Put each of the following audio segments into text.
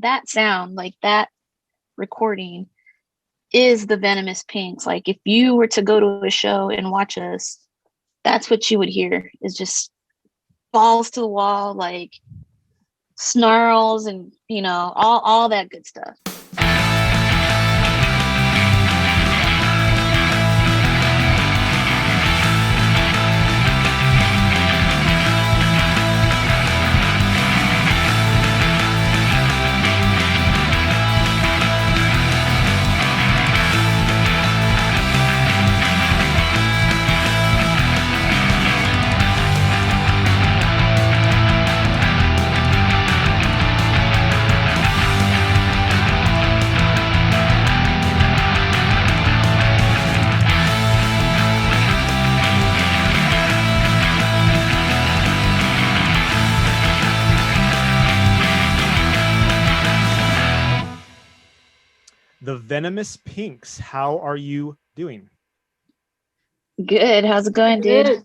that sound, like that recording is the Venomous Pinks. Like if you were to go to a show and watch us, that's what you would hear is just balls to the wall, like snarls and all that good stuff. The Venomous Pinks. How are you doing? Good. How's it going, dude?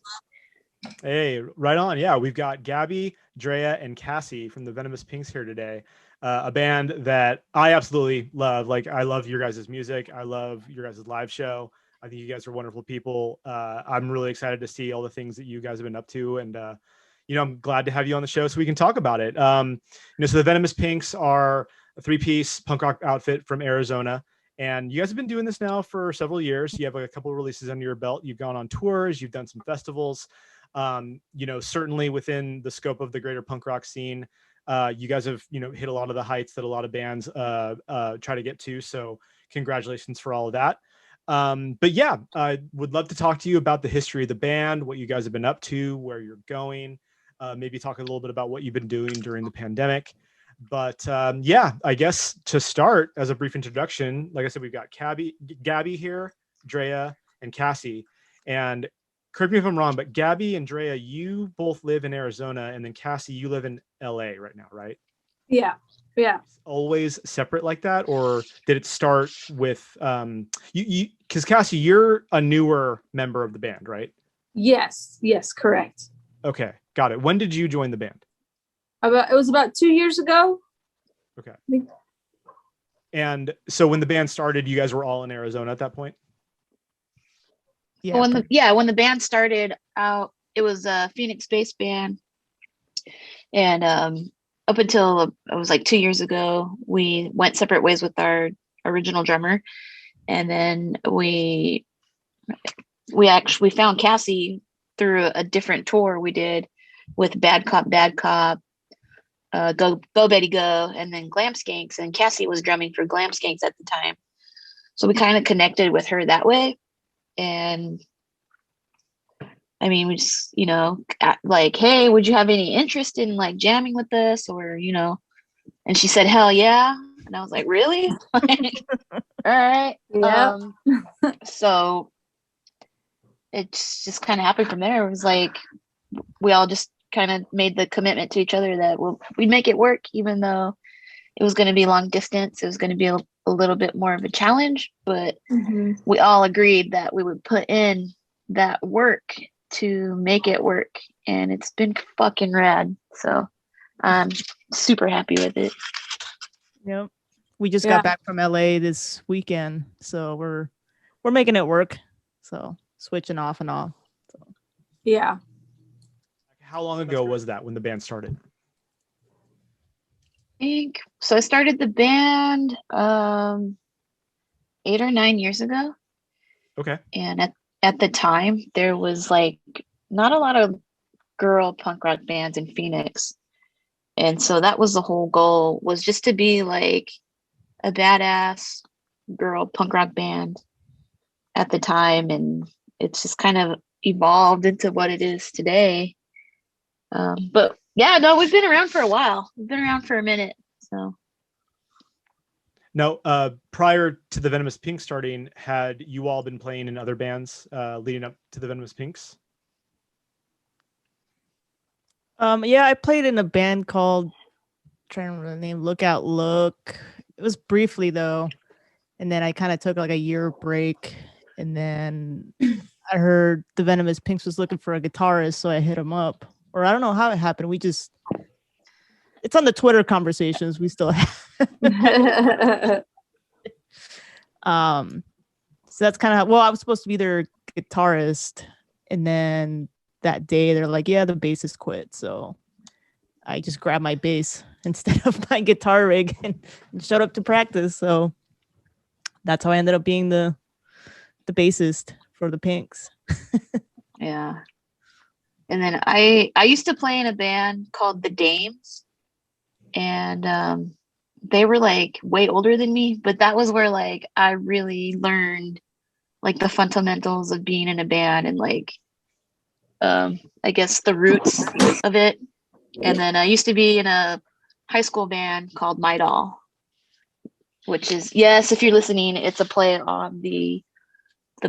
Hey, right on. Yeah, we've got Gaby, Drea, and Cassie from the Venomous Pinks here today. A band that I absolutely love. Like, I love your guys' music. I love your guys' live show. I think you guys are wonderful people. I'm really excited to see all the things that you guys have been up to. And, I'm glad to have you on the show so we can talk about it. So the Venomous Pinks are a 3-piece punk rock outfit from Arizona. And you guys have been doing this now for several years. You have a couple of releases under your belt. You've gone on tours. You've done some festivals. Certainly within the scope of the greater punk rock scene, you guys have, hit a lot of the heights that a lot of bands try to get to. So congratulations for all of that. But yeah, I would love to talk to you about the history of the band, what you guys have been up to, where you're going, maybe talk a little bit about what you've been doing during the pandemic. But I guess to start, as a brief introduction, like I said, we've got Gaby here, Drea, and Cassie. And correct me if I'm wrong, but Gaby and Drea, you both live in Arizona, and then Cassie, you live in LA right now, right? Yeah. Always separate like that, or did it start with you? Because Cassie, you're a newer member of the band, right? Yes, correct. Okay, got it. When did you join the band? It was about 2 years ago. Okay. And so when the band started, you guys were all in Arizona at that point? Yeah. When the band started out, it was a Phoenix-based band. And up until it was like 2 years ago, we went separate ways with our original drummer. And then we found Cassie through a different tour we did with Bad Cop, Go Betty Go, and then Glam Skanks. And Cassie was drumming for Glam Skanks at the time. So we kind of connected with her that way. And I mean, we just, like, hey, would you have any interest in like jamming with us? Or, and she said, hell yeah. And I was like, really? Like, all right. Yeah. So it's just kind of happened from there. It was like, we all just kind of made the commitment to each other that we'd make it work, even though it was going to be long distance. It was going to be a little bit more of a challenge, but we all agreed that we would put in that work to make it work, and it's been fucking rad. So I'm super happy with it. Yep. We just got back from LA this weekend, so we're making it work. So switching off and on. So. Yeah. How long ago was that when the band started? I started the band 8 or 9 years ago. Okay. And at the time, there was like not a lot of girl punk rock bands in Phoenix. And so that was the whole goal, was just to be like a badass girl punk rock band at the time. And it's just kind of evolved into what it is today. But yeah, no, we've been around for a while. We've been around for a minute. So. Now, prior to the Venomous Pinks starting, had you all been playing in other bands leading up to the Venomous Pinks? I played in a band called, I'm trying to remember the name, Lookout Look. It was briefly though, and then I kind of took like a year break, and then I heard the Venomous Pinks was looking for a guitarist, so I hit him up. Or I don't know how it happened. We just It's on the Twitter conversations we still have. So that's kind of I was supposed to be their guitarist, and then that day they're like, yeah, the bassist quit. So I just grabbed my bass instead of my guitar rig and showed up to practice. So that's how I ended up being the bassist for the Pinks. Yeah. And then I used to play in a band called the Dames, and they were like way older than me, but that was where like I really learned like the fundamentals of being in a band and like I guess the roots of it. And then I used to be in a high school band called My Doll, which is, yes, if you're listening, it's a play on the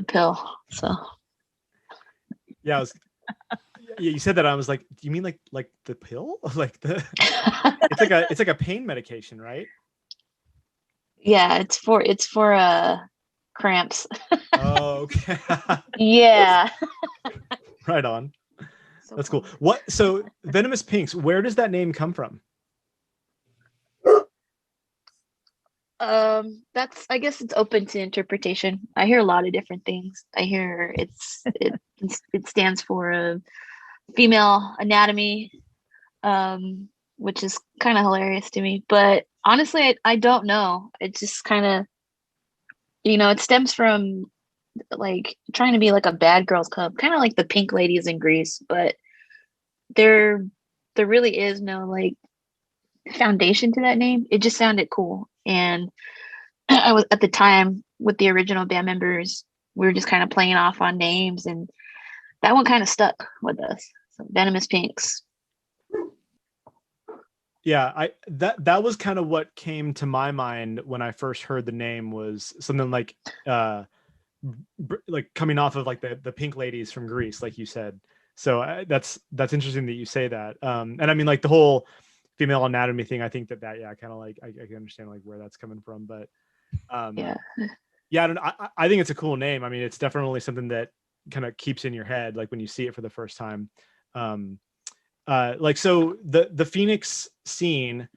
pill. So Yeah, you said that. I was like, do you mean like the pill? Like the it's like a pain medication, right? yeah, it's for cramps. Oh, okay. Yeah. Right on. So That's cool. cool. So Venomous Pinks, where does that name come from? I guess it's open to interpretation. I hear a lot of different things. I hear it stands for female anatomy, which is kind of hilarious to me. But honestly, I don't know. It's just kind of, it stems from like trying to be like a bad girls club, kind of like the Pink Ladies in Greece, but there really is no like foundation to that name. It just sounded cool. And I was at the time with the original band members, we were just kind of playing off on names, and that one kind of stuck with us. So Venomous Pinks. Yeah, that was kind of what came to my mind when I first heard the name, was something like coming off of like the Pink Ladies from Greece, like you said. So that's interesting that you say that. And I mean, like the whole female anatomy thing, I think that yeah, kind of like I can understand like where that's coming from, but Yeah. I think it's a cool name. I mean, it's definitely something that kind of keeps in your head, like when you see it for the first time. Like, so the Phoenix scene,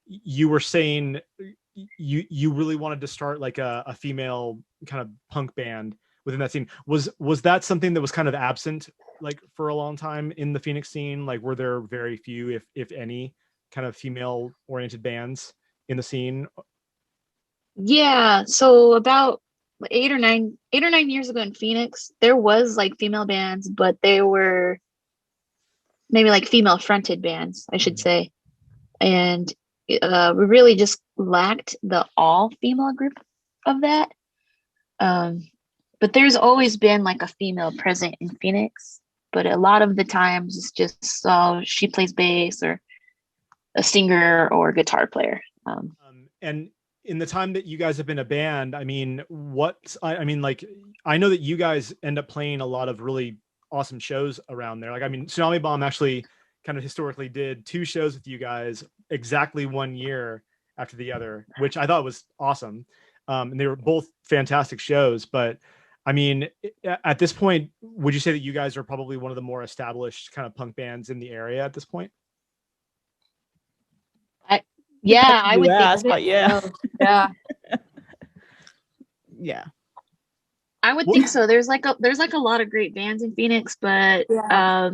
you were saying you really wanted to start like a female kind of punk band within that scene. Was that something that was kind of absent like for a long time in the Phoenix scene? Like, were there very few, if any, kind of female oriented bands in the scene? Yeah. So about 8 or 9 years ago in Phoenix, there was like female bands, but they were maybe like female fronted bands, I should say. And we really just lacked the all female group of that. But there's always been like a female present in Phoenix, but a lot of the times it's just she plays bass or a singer or guitar player. And in the time that you guys have been a band, I mean, I mean, like, I know that you guys end up playing a lot of really awesome shows around there. Like, I mean, Tsunami Bomb actually kind of historically did 2 shows with you guys exactly 1 year after the other, which I thought was awesome. And they were both fantastic shows. But I mean, at this point, would you say that you guys are probably one of the more established kind of punk bands in the area at this point? Yeah, I would think but yeah. Oh, yeah. Yeah. I would think so. There's like a lot of great bands in Phoenix, but Yeah.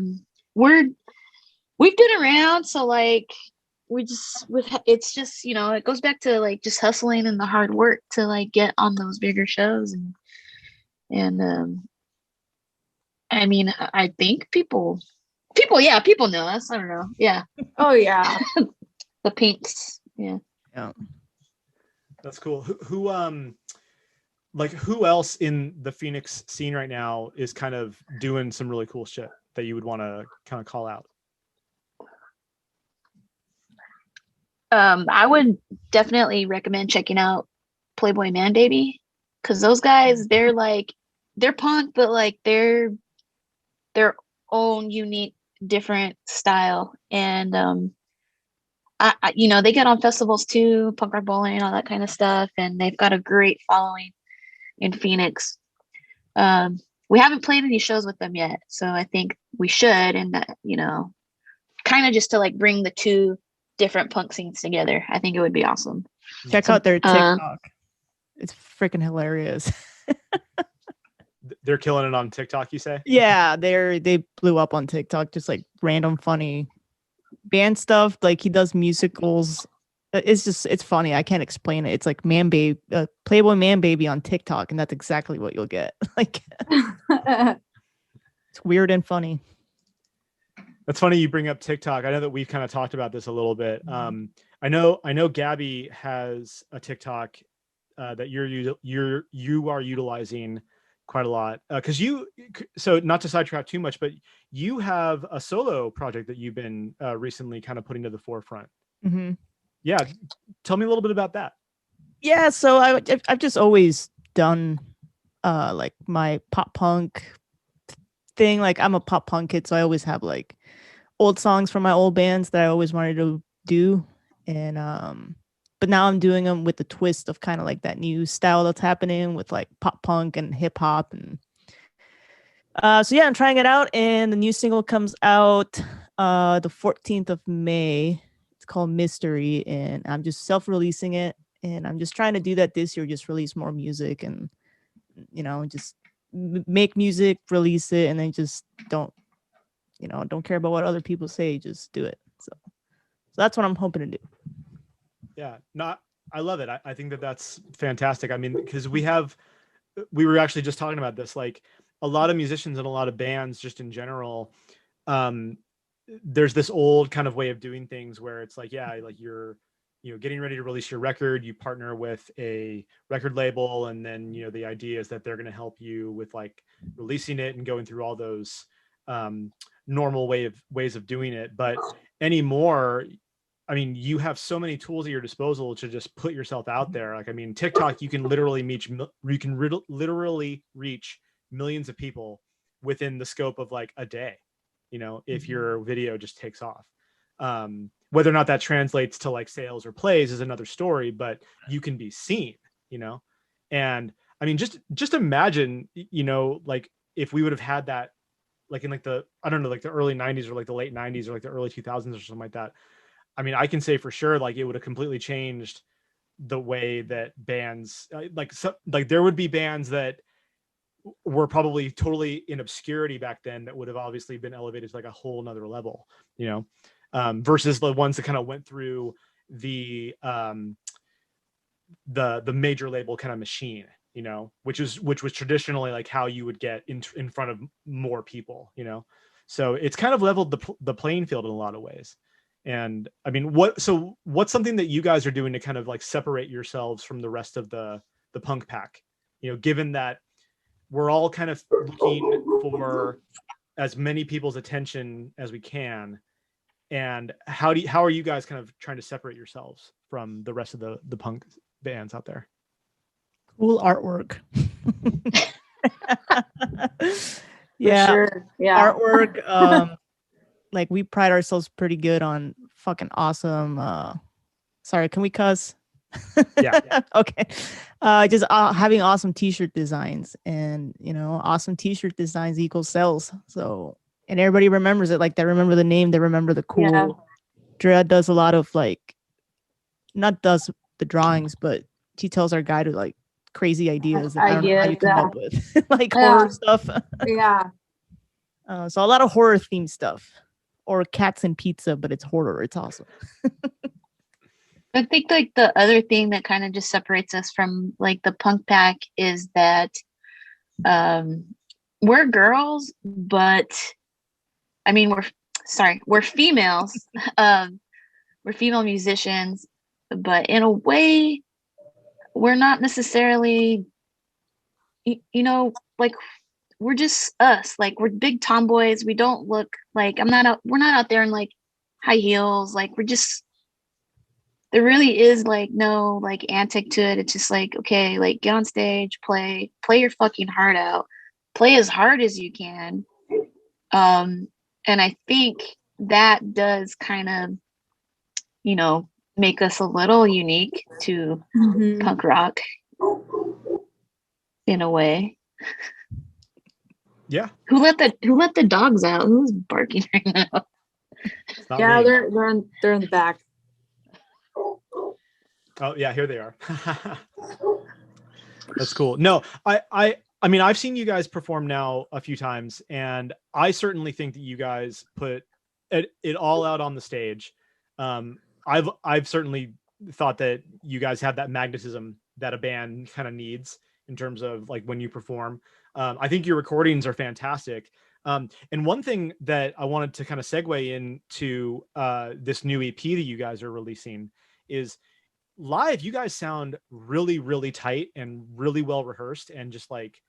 we've been around, so like it's just, it goes back to like just hustling and the hard work to like get on those bigger shows, and I mean, I think people know us. I don't know. Yeah. Oh, yeah. The Pinks. Yeah. Yeah. That's cool. Who like who else in the Phoenix scene right now is kind of doing some really cool shit that you would want to kind of call out? I would definitely recommend checking out Playboy Man Baby, because those guys, they're punk, but like they're their own unique, different style, and they get on festivals too, punk rock bowling, all that kind of stuff, and they've got a great following in Phoenix. We haven't played any shows with them yet, so I think we should, and that, kind of just to like bring the two different punk scenes together. I think it would be awesome. Check out their TikTok. It's freaking hilarious. They're killing it on TikTok, you say? Yeah, they blew up on TikTok, just like random funny band stuff. Like he does musicals. It's funny. I can't explain it. It's like Playboy Man Baby on TikTok, and that's exactly what you'll get. Like it's weird and funny. That's funny you bring up TikTok. I know that we've kind of talked about this a little bit. I know Gaby has a TikTok that you are utilizing quite a lot because so not to sidetrack too much, but you have a solo project that you've been recently kind of putting to the forefront. Mm-hmm. Yeah, tell me a little bit about that. Yeah, so I've just always done like my pop punk thing. Like I'm a pop punk kid, so I always have like old songs from my old bands that I always wanted to do, and but now I'm doing them with the twist of kind of like that new style that's happening with like pop punk and hip hop, and so yeah, I'm trying it out, and the new single comes out the 14th of May. It's called Mystery, and I'm just self-releasing it, and I'm just trying to do that this year, just release more music, and just make music, release it, and then just don't care about what other people say, just do it. So that's what I'm hoping to do. Yeah, I love it. I think that's fantastic. I mean, because we were actually just talking about this, like a lot of musicians and a lot of bands just in general, there's this old kind of way of doing things where it's like, yeah, like you're getting ready to release your record, you partner with a record label, and then the idea is that they're going to help you with like releasing it and going through all those normal ways of doing it. But anymore, I mean, you have so many tools at your disposal to just put yourself out there. Like, I mean, TikTok, you can literally reach millions of people within the scope of like a day, if your video just takes off. Whether or not that translates to like sales or plays is another story, but you can be seen, and I mean, just imagine, like if we would have had that, like in like I don't know, like the early 90s or like the late 90s or like the early 2000s or something like that. I mean, I can say for sure, like it would have completely changed the way that bands like there would be bands that were probably totally in obscurity back then that would have obviously been elevated to like a whole nother level, versus the ones that kind of went through the major label kind of machine, which was traditionally like how you would get in front of more people, so it's kind of leveled the playing field in a lot of ways. And I mean, what's something that you guys are doing to kind of like separate yourselves from the rest of the punk pack, given that we're all kind of looking for as many people's attention as we can, and how are you guys kind of trying to separate yourselves from the rest of the punk bands out there? Cool artwork. Yeah, sure. Yeah, artwork. Like we pride ourselves pretty good on fucking awesome. Sorry, can we cuss? Yeah. Okay. Just having awesome t-shirt designs, and awesome t-shirt designs equals sales. So, and everybody remembers it. Like they remember the name, they remember the cool. Yeah. Drea does a lot of like, not does the drawings, but she tells our guy to like crazy ideas that I don't know how you come up with, like horror stuff. Yeah. So a lot of horror themed stuff, or cats and pizza, but it's horror. It's awesome. I think like the other thing that kind of just separates us from like the punk pack is that we're girls, but I mean we're females. We're female musicians, but in a way we're not necessarily like we're just us. Like we're big tomboys. We don't look like we're not out there in like high heels. Like there really is like no like antic to it. It's just like, okay, like get on stage, play your fucking heart out, play as hard as you can. And I think that does kind of, make us a little unique to punk rock in a way. Yeah. Who let the dogs out? Who's barking right now? Yeah, they're in the back. Oh yeah, here they are. That's cool. No, I mean, I've seen you guys perform now a few times, and I certainly think that you guys put it all out on the stage. I've certainly thought that you guys have that magnetism that a band kind of needs in terms of like when you perform. I think your recordings are fantastic. And one thing that I wanted to kind of segue into this new EP that you guys are releasing is live. You guys sound really, really tight and really well rehearsed, and just like,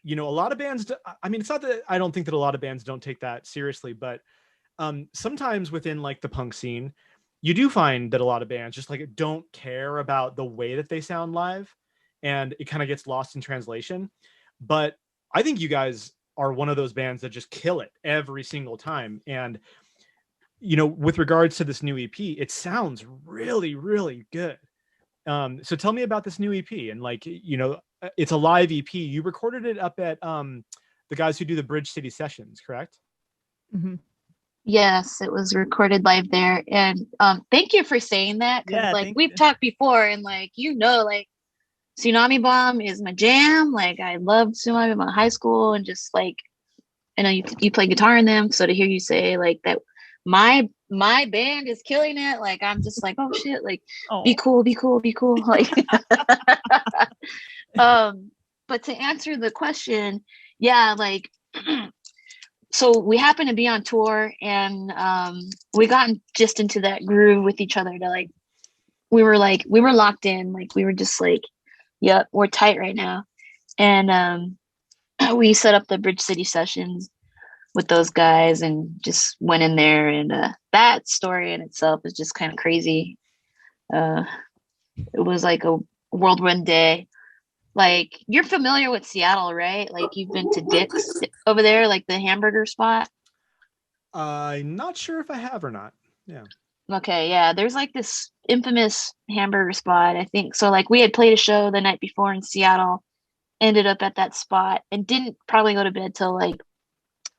you know, a lot of bands, I mean, it's not that I don't think that a lot of bands don't take that seriously, but sometimes within like the punk scene, you do find that a lot of bands just like don't care about the way that they sound live, and it kind of gets lost in translation. But I think you guys are one of those bands that just kill it every single time. And, you know, with regards to this new EP, it sounds really, really good. So tell me about this new EP, and like, you know, it's a live EP. You recorded it up at the guys who do the Bridge City sessions, correct? Mm-hmm. Yes, it was recorded live there. And thank you for saying that, because Yeah, like we've talked before, and like, you know, like Tsunami Bomb is my jam. Like I loved Tsunami Bomb in high school, and just like, I know you play guitar in them, so to hear you say like that my band is killing it, like I'm just like, oh shit, like be cool, be cool, be cool. Like but to answer the question, yeah, like so we happened to be on tour, and we got just into that groove with each other to like we were locked in, like we were just like, yep, we're tight right now. And we set up the Bridge City sessions with those guys and just went in there, and that story in itself is just kind of crazy. It was like a whirlwind day. Like, you're familiar with Seattle, right? Like, you've been to Dick's over there, like the hamburger spot. I'm not sure if I have or not. Yeah. Okay, yeah, there's like this infamous hamburger spot, I think. So like we had played a show the night before in Seattle, ended up at that spot, and didn't probably go to bed till like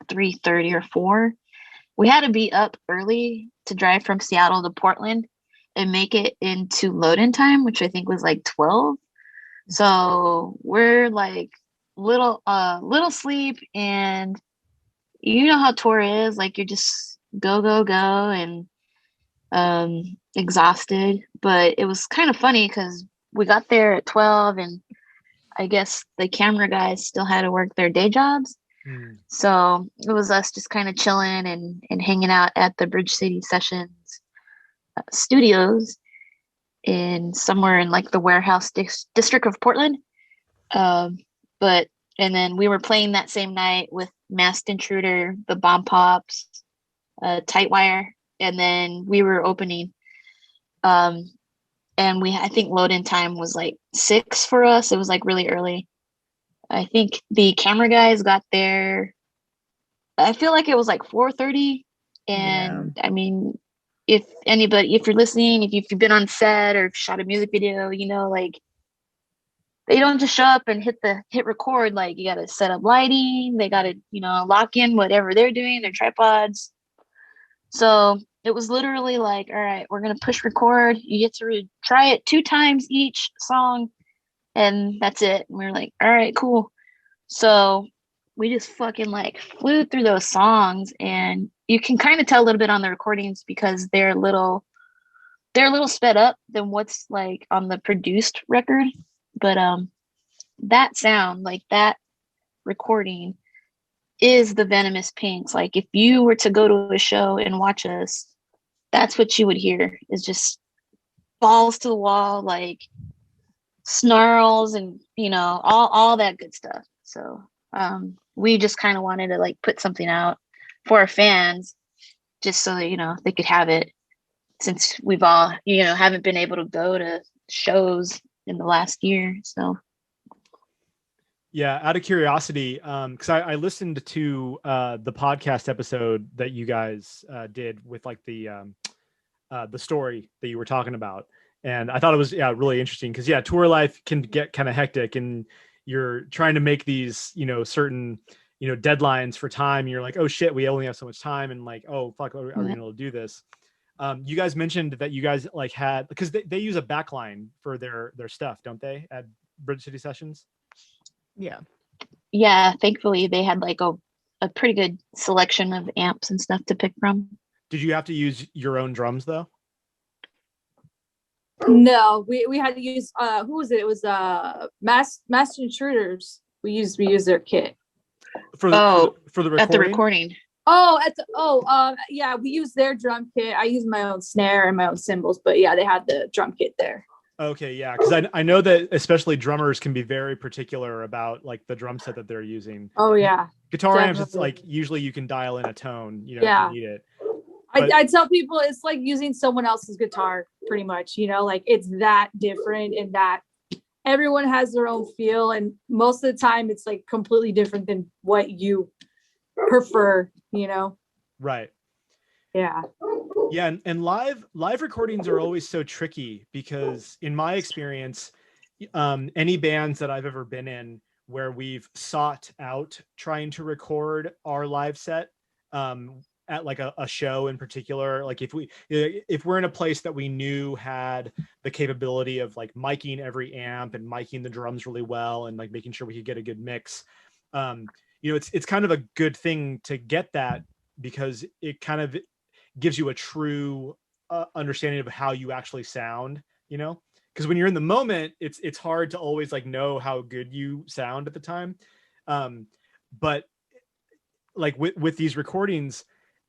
3:30 or 4. We had to be up early to drive from Seattle to Portland and make it into load-in time, which I think was like 12. So we're like little sleep, and you know how tour is, like you're just go go go, and exhausted. But it was kind of funny because we got there at 12, and I guess the camera guys still had to work their day jobs. So it was us just kind of chilling and hanging out at the Bridge City Sessions studios in somewhere in like the warehouse district of Portland. But and then we were playing that same night with Masked Intruder, the Bomb Pops, Tightwire, and then we were opening. And I think load-in time was like 6 for us. It was like really early. I think the camera guys got there, I feel like it was like 4:30. And I mean, if you're listening, if you've been on set or shot a music video, you know, like they don't just show up and hit record. Like you got to set up lighting. They got to, you know, lock in whatever they're doing, their tripods. So it was literally like, all right, we're going to push record. You get to try it 2 times each song, and that's it. And we were like, all right, cool. So we just fucking like flew through those songs, and you can kind of tell a little bit on the recordings because they're a little sped up than what's like on the produced record. But that sound, like that recording, is the Venomous Pinks. Like if you were to go to a show and watch us, that's what you would hear, is just balls to the wall, like snarls and, you know, all that good stuff. So we just kind of wanted to like put something out for our fans, just so that, you know, they could have it, since we've all, you know, haven't been able to go to shows in the last year. So yeah, out of curiosity, because I listened to the podcast episode that you guys did with like the story that you were talking about, and I thought it was really interesting because tour life can get kind of hectic, and you're trying to make these, you know, certain, you know, deadlines for time. And you're like, oh shit, we only have so much time, and like, oh fuck, are we gonna do this? You guys mentioned that you guys like had, because they use a backline for their stuff, don't they, at Bridge City Sessions? Yeah. Yeah, thankfully they had like a pretty good selection of amps and stuff to pick from. Did you have to use your own drums though? No, we had to use who was it? It was Master Intruders. We used their kit. For the recording? At the recording. Yeah, we used their drum kit. I used my own snare and my own cymbals, but yeah, they had the drum kit there. Okay, yeah, because I know that especially drummers can be very particular about like the drum set that they're using. Oh yeah, guitar definitely. amps, it's like usually you can dial in a tone, you know, Yeah. if you need it. I tell people it's like using someone else's guitar, pretty much. You know, like it's that different, and that everyone has their own feel, and most of the time it's like completely different than what you prefer. You know. Right. Yeah. Yeah, and live recordings are always so tricky because in my experience, any bands that I've ever been in where we've sought out trying to record our live set at like a show in particular, like if we're in a place that we knew had the capability of like miking every amp and miking the drums really well and like making sure we could get a good mix, you know, it's kind of a good thing to get that because it kind of gives you a true understanding of how you actually sound, you know, because when you're in the moment, it's hard to always like know how good you sound at the time. But like with these recordings,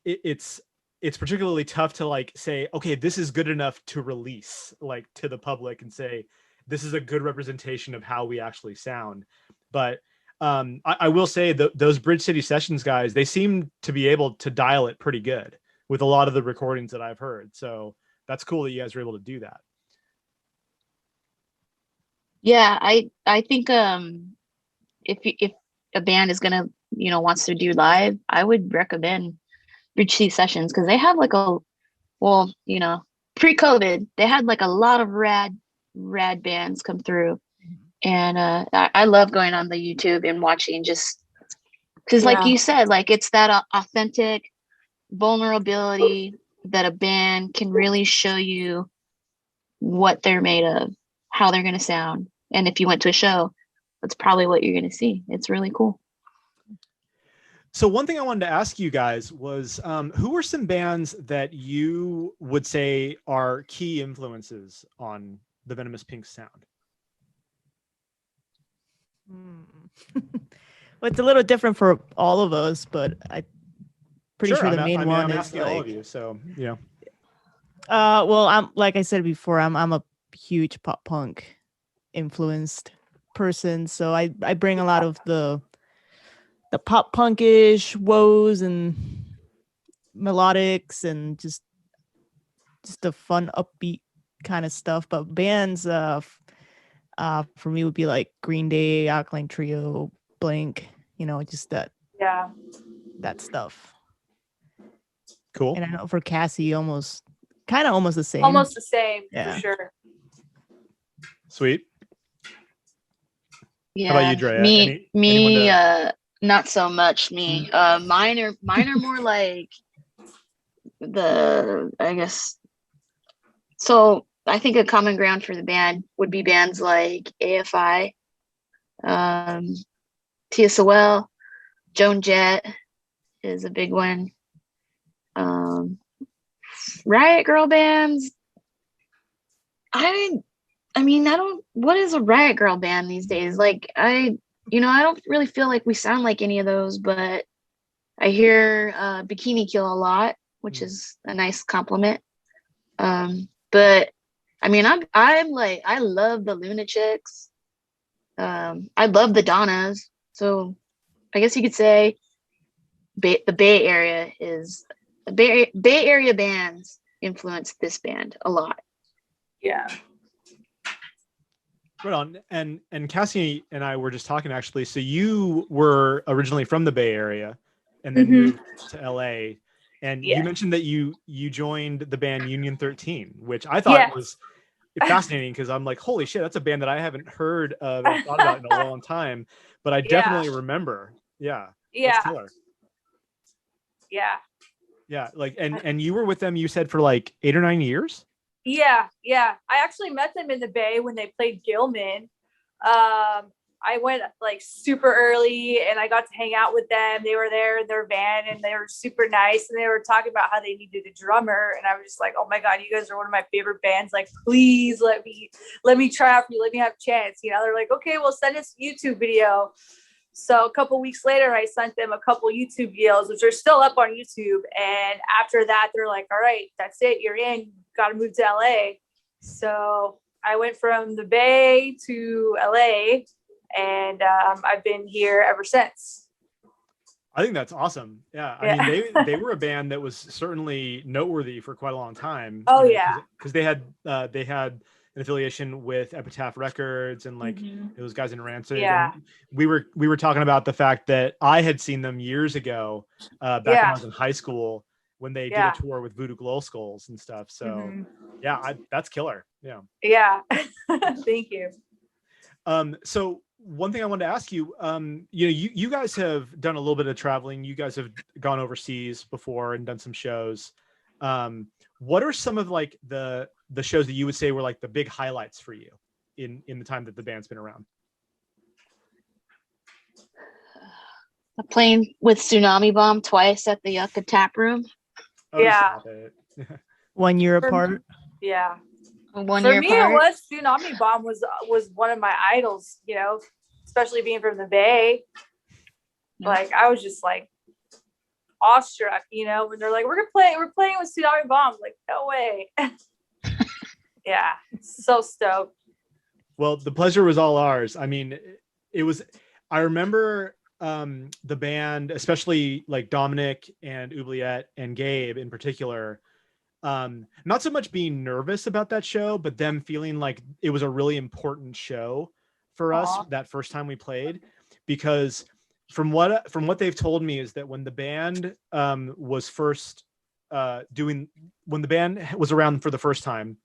it's particularly tough to like say, okay, this is good enough to release like to the public and say, this is a good representation of how we actually sound. But I will say that those Bridge City Sessions guys, they seem to be able to dial it pretty good with a lot of the recordings that I've heard. So that's cool that you guys were able to do that. Yeah, I think if a band is gonna, you know, wants to do live, I would recommend Bridge City Sessions because they have like well, you know, pre-COVID, they had like a lot of rad bands come through. And I love going on the YouTube and watching just because like you said, like it's that authentic vulnerability that a band can really show you what they're made of, how they're going to sound. And if you went to a show, that's probably what you're going to see. It's really cool. So one thing I wanted to ask you guys was, who are some bands that you would say are key influences on the Venomous Pinks sound? Well, it's a little different for all of us, but I'm pretty sure the main one I'm is asking like, all of you, so you know. Well, I'm like I said before, I'm a huge pop punk influenced person, so I bring a lot of the pop punkish woes and melodics and just the fun upbeat kind of stuff. But bands for me would be like Green Day, Alkaline Trio, Blink, you know, just that stuff. Cool. And I know for Cassie, almost the same. Almost the same, yeah. for sure. Sweet. Yeah. How about you, Drea? Not so much me. Mine are more like I guess. So I think a common ground for the band would be bands like AFI, TSOL, Joan Jett is a big one. Riot Girl bands. I mean, what is a Riot Girl band these days? Like, I don't really feel like we sound like any of those, but I hear Bikini Kill a lot, which is a nice compliment. But I mean, I'm like, I love the Lunatics. I love the Donnas. So I guess you could say the Bay Area bands influenced this band a lot. Yeah. Right on. And Cassie and I were just talking actually. So you were originally from the Bay Area and then moved to LA. And you mentioned that you joined the band Union 13, which I thought was fascinating because I'm like, holy shit, that's a band that I haven't heard of and thought about in a long time. But I definitely remember. Yeah. Yeah. That's killer. Yeah. Yeah, like and you were with them, you said, for like 8 or 9 years? Yeah. I actually met them in the Bay when they played Gilman. I went like super early and I got to hang out with them. They were there in their van and they were super nice and they were talking about how they needed a drummer. And I was just like, oh my God, you guys are one of my favorite bands. Like, please let me try out for you. Let me have a chance. You know, they're like, okay, well, send us a YouTube video. So a couple weeks later, I sent them a couple YouTube videos, which are still up on YouTube. And after that, they're like, all right, that's it. You're in. Got to move to LA. So I went from the Bay to LA, and I've been here ever since. I think that's awesome. Yeah. I mean, they were a band that was certainly noteworthy for quite a long time. Oh, you know, yeah. Because they had an affiliation with Epitaph Records and like those guys in Rancid. Yeah. And we were talking about the fact that I had seen them years ago, back when I was in high school, when they did a tour with Voodoo Glow Skulls and stuff. So yeah, that's killer. Yeah. Yeah. Thank you. So one thing I wanted to ask you, you guys have done a little bit of traveling. You guys have gone overseas before and done some shows. What are some of like the shows that you would say were like the big highlights for you in the time that the band's been around? Playing with Tsunami Bomb twice at the Yucca Tap Room. Oh, Yeah. 1 year apart. Yeah. 1 For year me, apart. it was Tsunami Bomb was one of my idols, you know, especially being from the Bay. Like I was just like awestruck, you know, when they're like, we're playing with Tsunami Bomb. Like, no way. Yeah, so stoked. Well, the pleasure was all ours. I mean, I remember the band, especially like Dominic and Oubliette and Gabe in particular, not so much being nervous about that show, but them feeling like it was a really important show for us that first time we played, because from what they've told me is that when the band was first when the band was around for the first time,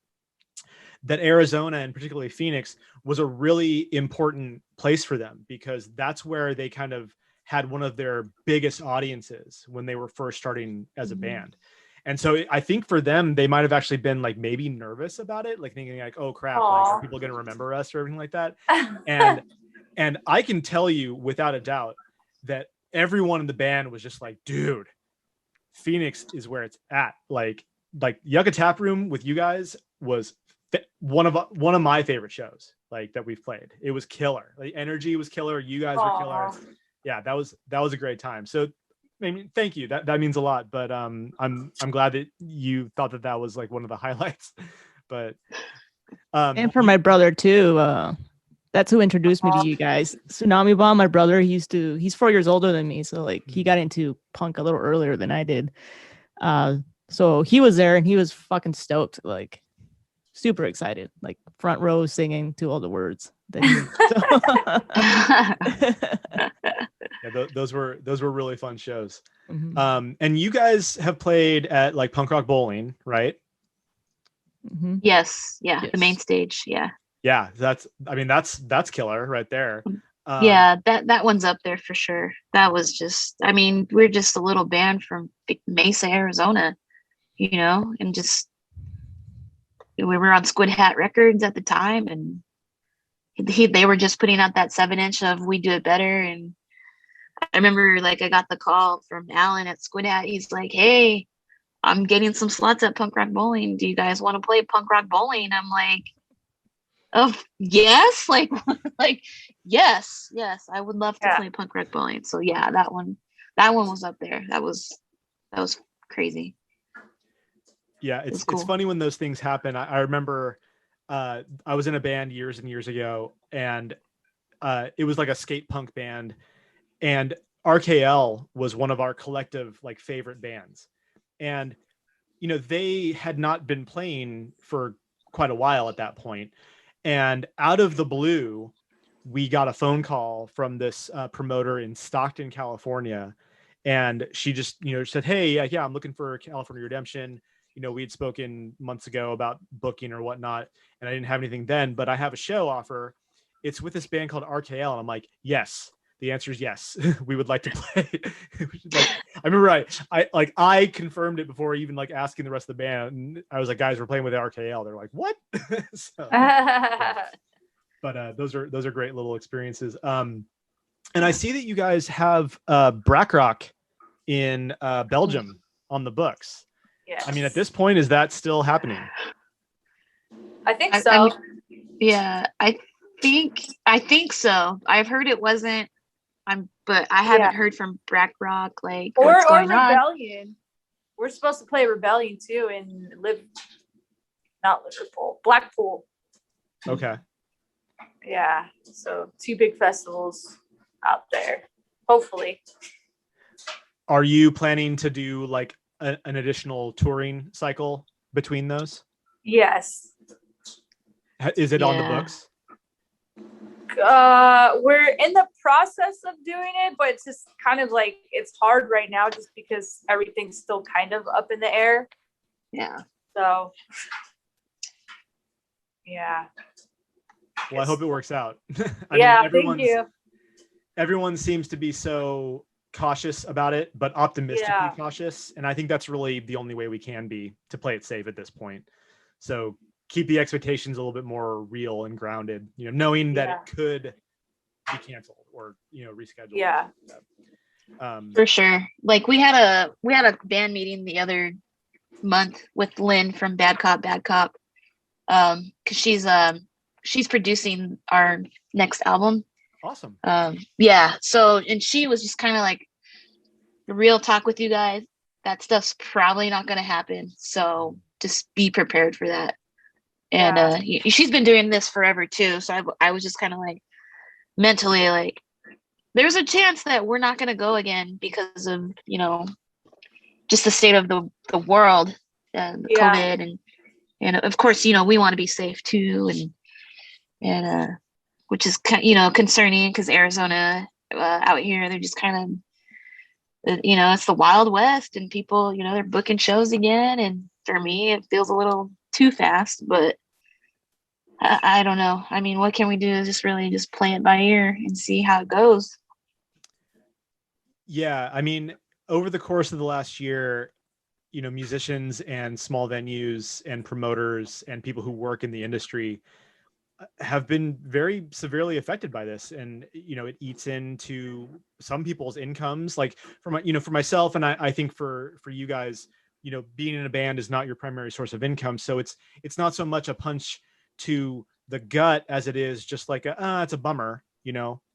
that Arizona and particularly Phoenix was a really important place for them, because that's where they kind of had one of their biggest audiences when they were first starting as a band. And so I think for them, they might have actually been like maybe nervous about it, like thinking like, oh crap, like are people going to remember us or everything like that? And I can tell you without a doubt that everyone in the band was just like, dude, Phoenix is where it's at. Like Yucca Tap Room with you guys was one of my favorite shows like that we've played. It was killer. Like energy was killer. You guys were killer. Yeah, that was a great time. So I mean, thank you. That means a lot. But I'm glad that you thought that was like one of the highlights. But and for my brother too. That's who introduced me to you guys. Tsunami Bomb, my brother, he's 4 years older than me. So like he got into punk a little earlier than I did. So he was there and he was fucking stoked, like super excited, like front row singing to all the words that yeah, those were really fun shows. And you guys have played at like Punk Rock Bowling, right? Yes. The main stage. Yeah, that's killer right there. Yeah, that one's up there for sure. That was just, I mean, we're just a little band from Mesa, Arizona, you know, and just we were on Squid Hat Records at the time, and they were just putting out that 7-inch of We Do It Better. And I remember like I got the call from Alan at Squid Hat. He's like, hey, I'm getting some slots at Punk Rock Bowling. Do you guys want to play Punk Rock Bowling? I'm like, oh yes, like yes, I would love to play Punk Rock Bowling. So yeah, that one was up there. That was crazy. Yeah, it's cool. It's funny when those things happen. I remember I was in a band years and years ago, and it was like a skate punk band, and RKL was one of our collective like favorite bands. And you know, they had not been playing for quite a while at that point. And out of the blue, we got a phone call from this promoter in Stockton, California. And she just, said, hey, yeah, I'm looking for California Redemption. We had spoken months ago about booking or whatnot, and I didn't have anything then, but I have a show offer. It's with this band called RKL. And I'm like, yes, The answer is yes. We would like to play. Like, I remember I confirmed it before even like asking the rest of the band. And I was like, guys, we're playing with RKL. They're like, what? So, yeah. But those are great little experiences. And I see that you guys have Brack Rock in Belgium on the books. Yes. I mean, at this point, is that still happening? I think so. I think so. I've heard it wasn't. But I haven't heard from Brack Rock like what's going on. Rebellion. We're supposed to play Rebellion too in not Liverpool, Blackpool. Okay. Yeah. So 2 big festivals out there. Hopefully. Are you planning to do like an additional touring cycle between those? Yes. Is it on the books? We're in the process of doing it, but it's just kind of like it's hard right now just because everything's still kind of up in the air. Yeah. So yeah. Well, I hope it works out. Thank you. Everyone seems to be so cautious about it, but optimistically cautious. And I think that's really the only way we can be to play it safe at this point. So keep the expectations a little bit more real and grounded, knowing that it could be canceled or, rescheduled. Yeah. For sure. Like we had a band meeting the other month with Lynn from Bad Cop, Bad Cop. Cause she's producing our next album. Awesome. So, and she was just kind of like, real talk with you guys, that stuff's probably not going to happen. So just be prepared for that. And she's been doing this forever too. So I was just kind of like mentally like, there's a chance that we're not going to go again because of, just the state of the world, COVID and of course, we want to be safe too. And which is, concerning because Arizona out here, they're just kind of, it's the Wild West and people, they're booking shows again. And for me, it feels a little too fast, but I don't know. I mean, what can we do? Just really just play it by ear and see how it goes. Yeah. I mean, over the course of the last year, musicians and small venues and promoters and people who work in the industry have been very severely affected by this. And, it eats into some people's incomes, like for myself. And I think for you guys, being in a band is not your primary source of income. So it's not so much a punch to the gut as it is just like it's a bummer,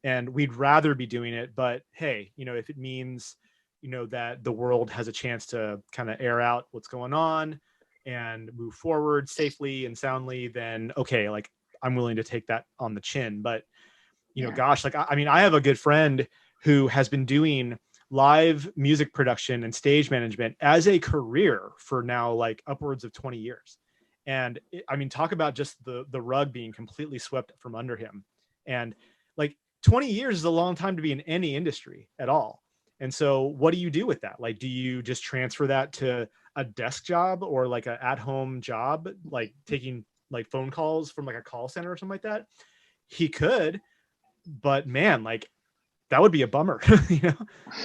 and we'd rather be doing it. But hey, if it means, that the world has a chance to kind of air out what's going on and move forward safely and soundly, then okay, like I'm willing to take that on the chin. But, gosh, like, I mean, I have a good friend who has been doing live music production and stage management as a career for now, like upwards of 20 years. And I mean, talk about just the rug being completely swept from under him. And like 20 years is a long time to be in any industry at all. And so what do you do with that? Like, do you just transfer that to a desk job or like an at-home job, like taking like phone calls from like a call center or something like that? He could, but man, like that would be a bummer,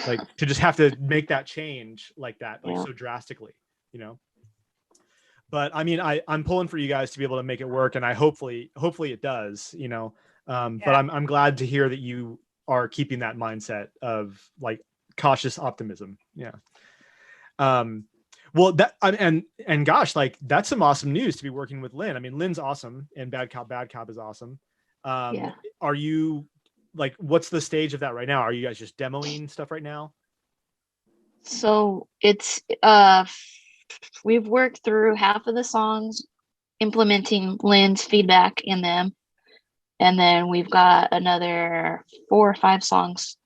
like to just have to make that change like that, like so drastically, But I mean, I'm pulling for you guys to be able to make it work, and I hopefully it does, But I'm glad to hear that you are keeping that mindset of like cautious optimism. Yeah. Well, and gosh, like that's some awesome news to be working with Lynn. I mean, Lynn's awesome, and Bad Cop is awesome. Are you like, what's the stage of that right now? Are you guys just demoing stuff right now? So it's we've worked through half of the songs, implementing Lynn's feedback in them, and then we've got another 4 or 5 songs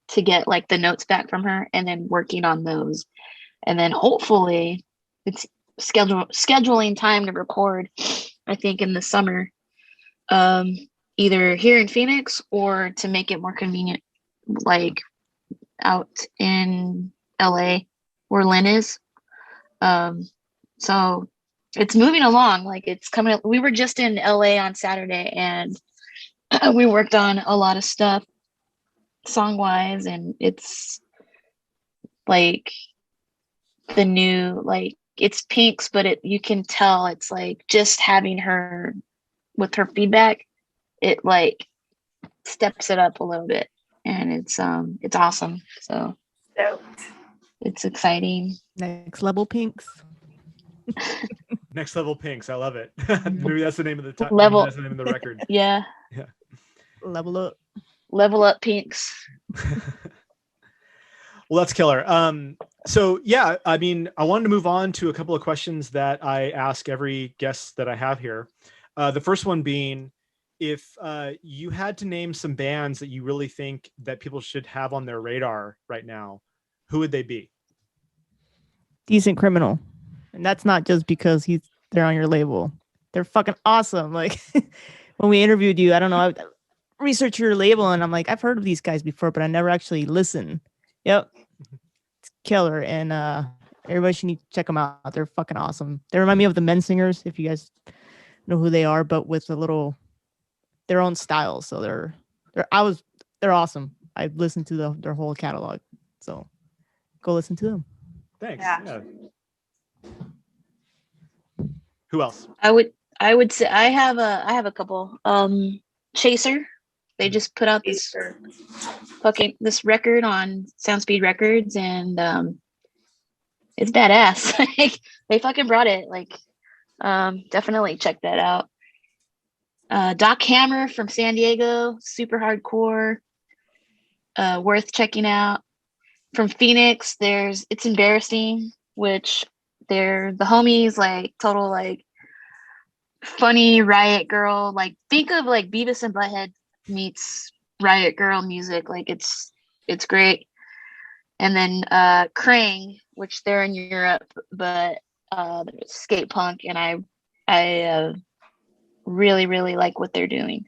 to get like the notes back from her, and then working on those. And then hopefully it's scheduling time to record, I think in the summer, either here in Phoenix or to make it more convenient, like out in LA where Lynn is. So it's moving along, like it's coming. We were just in LA on Saturday and we worked on a lot of stuff. song wise, and it's like the new, like it's Pinks, but you can tell it's like just having her with her feedback, it like steps it up a little bit, and it's awesome. So it's exciting. Next level Pinks. Next Level Pinks. I love it. Maybe that's the name of the title. Level. That's the name of the record. Yeah. Yeah. Level up. Level up Pinks. Well, that's killer. So yeah, I mean, I wanted to move on to a couple of questions that I ask every guest that I have here. The first one being, if you had to name some bands that you really think that people should have on their radar right now, who would they be? Decent Criminal. And that's not just because they're on your label. They're fucking awesome. Like when we interviewed you, I don't know, I researched your label and I'm like, I've heard of these guys before, but I never actually listened. Yep. It's killer. And everybody should need to check them out. They're fucking awesome. They remind me of the Men Singers, if you guys know who they are, but with their own style. So they're awesome. I listened to their whole catalog. So go listen to them. Thanks. Yeah. Yeah. Who else? I would say I have a couple. Chaser. They just put out this record on Soundspeed Records, and it's badass. Like, they fucking brought it. Like, definitely check that out. Doc Hammer from San Diego, super hardcore, worth checking out. From Phoenix, there's It's Embarrassing, which they're the homies, like total like funny Riot Girl. Like, think of like Beavis and Butthead meets Riot Girl music. Like, it's great. And then Krang, which they're in Europe, but skate punk, and I really, really like what they're doing.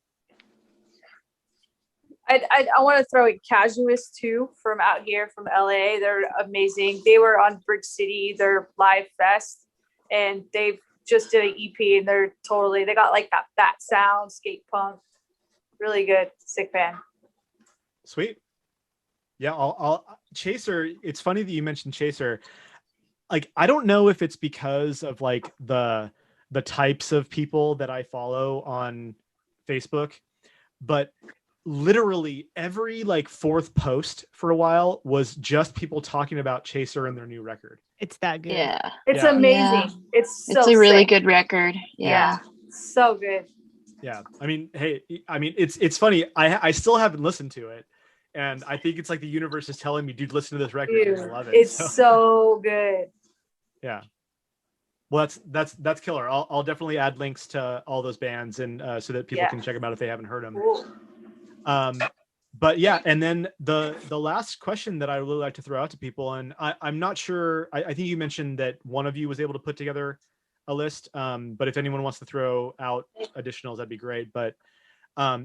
I want to throw in Casuist too, from out here from LA. They're amazing. They were on Brick City, their live fest, and they've just did an EP, and they got like that sound, skate punk, really good, sick band. Sweet. Yeah, I'll Chaser. It's funny that you mentioned Chaser. Like, I don't know if it's because of like the types of people that I follow on Facebook, but literally every like fourth post for a while was just people talking about Chaser and their new record. It's that good. Yeah, It's Yeah. amazing. Yeah. It's so it's a really sick. good record. Yeah. So good. Yeah, I mean, hey, I mean, it's funny. I still haven't listened to it, and I think it's like the universe is telling me, dude, listen to this record. Dude, You're gonna love it. it's so good. Yeah. Well, that's killer. I'll definitely add links to all those bands, and so that people can check them out if they haven't heard them. Cool. But yeah, and then the last question that I really like to throw out to people, and I'm not sure, I think you mentioned that one of you was able to put together a list, but if anyone wants to throw out additionals, that'd be great. But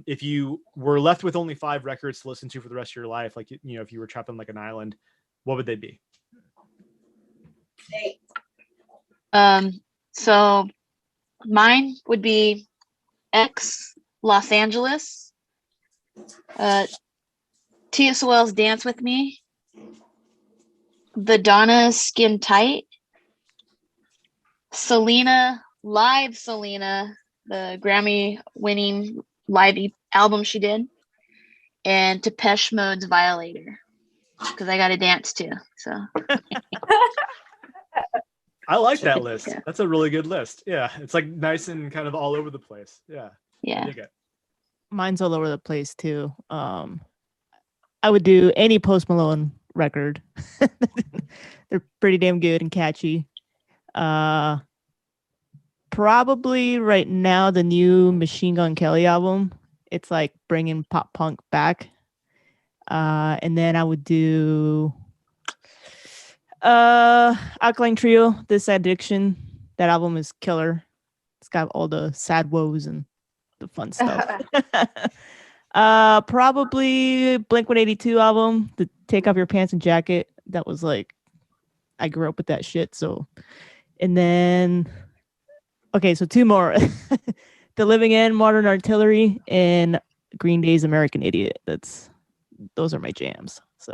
if you were left with only 5 records to listen to for the rest of your life, like, you know, if you were trapped on like an island, what would they be? So mine would be X Los Angeles, TSOL's Dance With Me, Madonna's Skin Tight, Selena, the Grammy winning live album she did, and Depeche Mode's Violator, because I got to dance too. So I like that list. Yeah. That's a really good list. Yeah, it's like nice and kind of all over the place. Yeah. yeah. I dig it. Mine's all over the place too. I would do any Post Malone record. They're pretty damn good and catchy. Probably right now the new Machine Gun Kelly album. It's like bringing pop punk back. And then I would do Alkaline Trio, This Addiction. That album is killer. It's got all the sad woes and the fun stuff. Probably Blink-182 album, the Take Off Your Pants and Jacket. That was like, I grew up with that shit. So, and then, okay, so 2 more. The Living End, Modern Artillery, and Green Day's American Idiot. those are my jams. So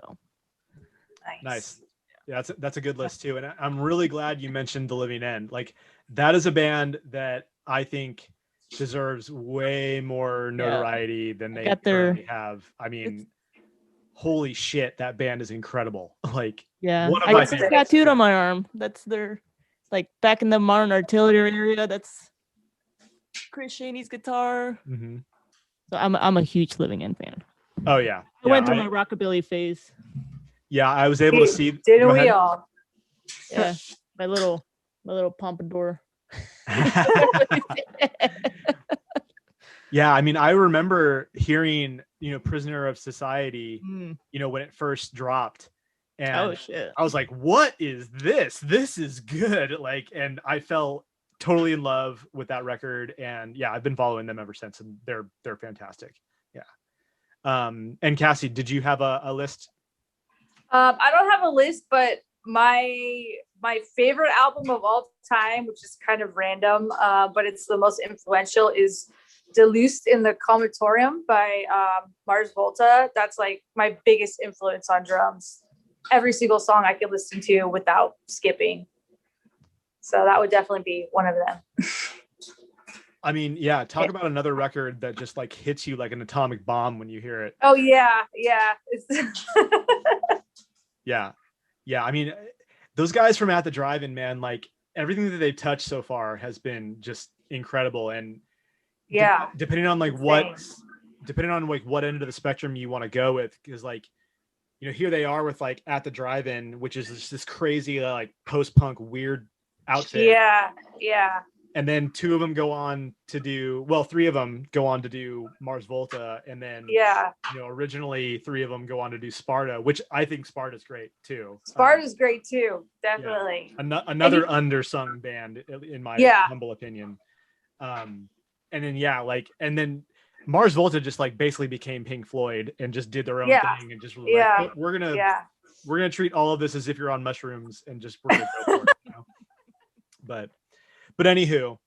Nice. Yeah, that's a good list too. And I'm really glad you mentioned The Living End. Like, that is a band that I think deserves way more notoriety than they currently have. I mean, holy shit, that band is incredible. Like, one of I my got favorites. tattooed on my arm. That's their, like, back in the modern artillery area. That's Chris Shaney's guitar. Mm-hmm. So I'm a huge Living End fan. Oh yeah, I went through my rockabilly phase. Yeah, I was able to see. Didn't we all? Yeah, my little pompadour. Yeah, I mean, I remember hearing, Prisoner of Society, when it first dropped, and I was like, what is this? This is good. Like, and I fell totally in love with that record, and yeah, I've been following them ever since, and they're fantastic. Yeah. And Cassie, did you have a list? I don't have a list, but my favorite album of all time, which is kind of random, but it's the most influential, is Deluced in the Comatorium by Mars Volta. That's like my biggest influence on drums. Every single song I could listen to without skipping. So that would definitely be one of them. I mean, yeah, talk about another record that just like hits you like an atomic bomb when you hear it. Oh yeah. Yeah. I mean, those guys from At the Drive-In, man, like everything that they've touched so far has been just incredible. And yeah, depending on what end of the spectrum you want to go with, because like, here they are with like At the Drive-In, which is just this crazy like post-punk weird outfit. Yeah. And then three of them go on to do Mars Volta, and then originally three of them go on to do Sparta, which I think Sparta's great too. Sparta's great too, definitely. Yeah. Another undersung band in my humble opinion. And then Mars Volta just like basically became Pink Floyd and just did their own thing and just like, we're gonna treat all of this as if you're on mushrooms and just we're gonna go for it. But anywho,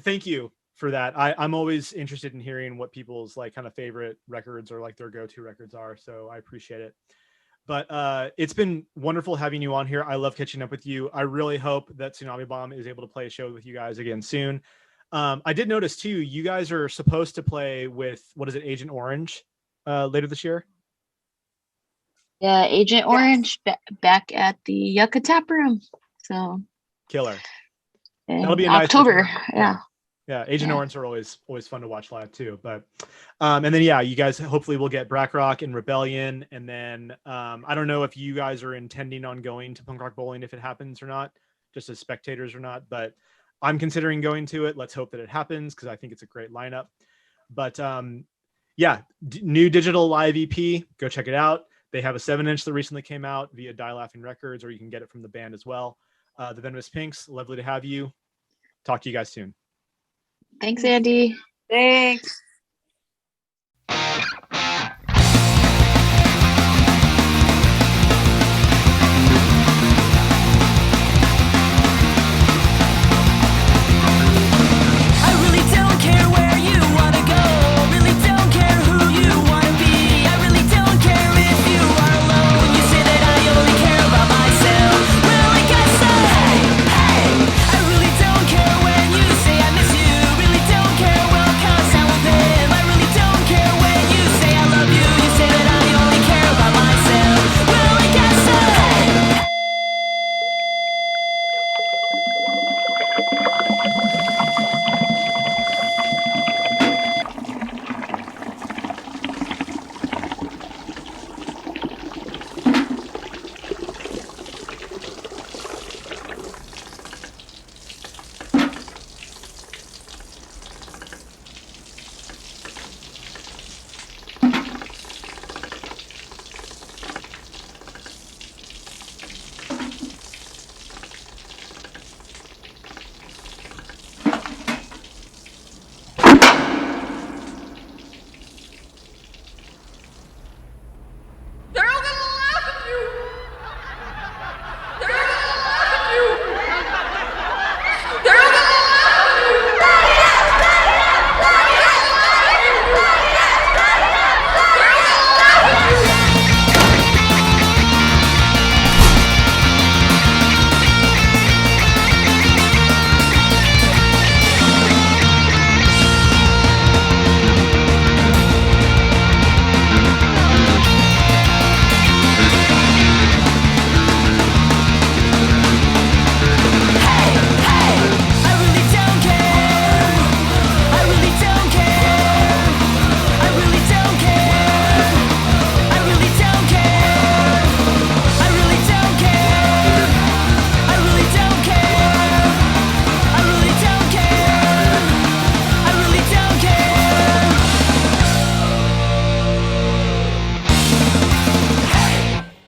thank you for that. I'm always interested in hearing what people's like kind of favorite records or like their go-to records are. So I appreciate it. But it's been wonderful having you on here. I love catching up with you. I really hope that Tsunami Bomb is able to play a show with you guys again soon. I did notice too, you guys are supposed to play with, what is it, Agent Orange later this year? Yeah, Agent Orange back at the Yucca Tap Room. So killer. That'll be a October. Nice yeah. Agent Orange are always fun to watch live too. But and then you guys hopefully will get Brack Rock and Rebellion, and then I don't know if you guys are intending on going to Punk Rock Bowling if it happens or not, just as spectators or not. But I'm considering going to it. Let's hope that it happens because I think it's a great lineup. But new digital live EP, go check it out. They have a 7-inch that recently came out via Die Laughing Records, or you can get it from the band as well. The Venomous Pinks, lovely to have you. Talk to you guys soon. Thanks, Andy. Thanks.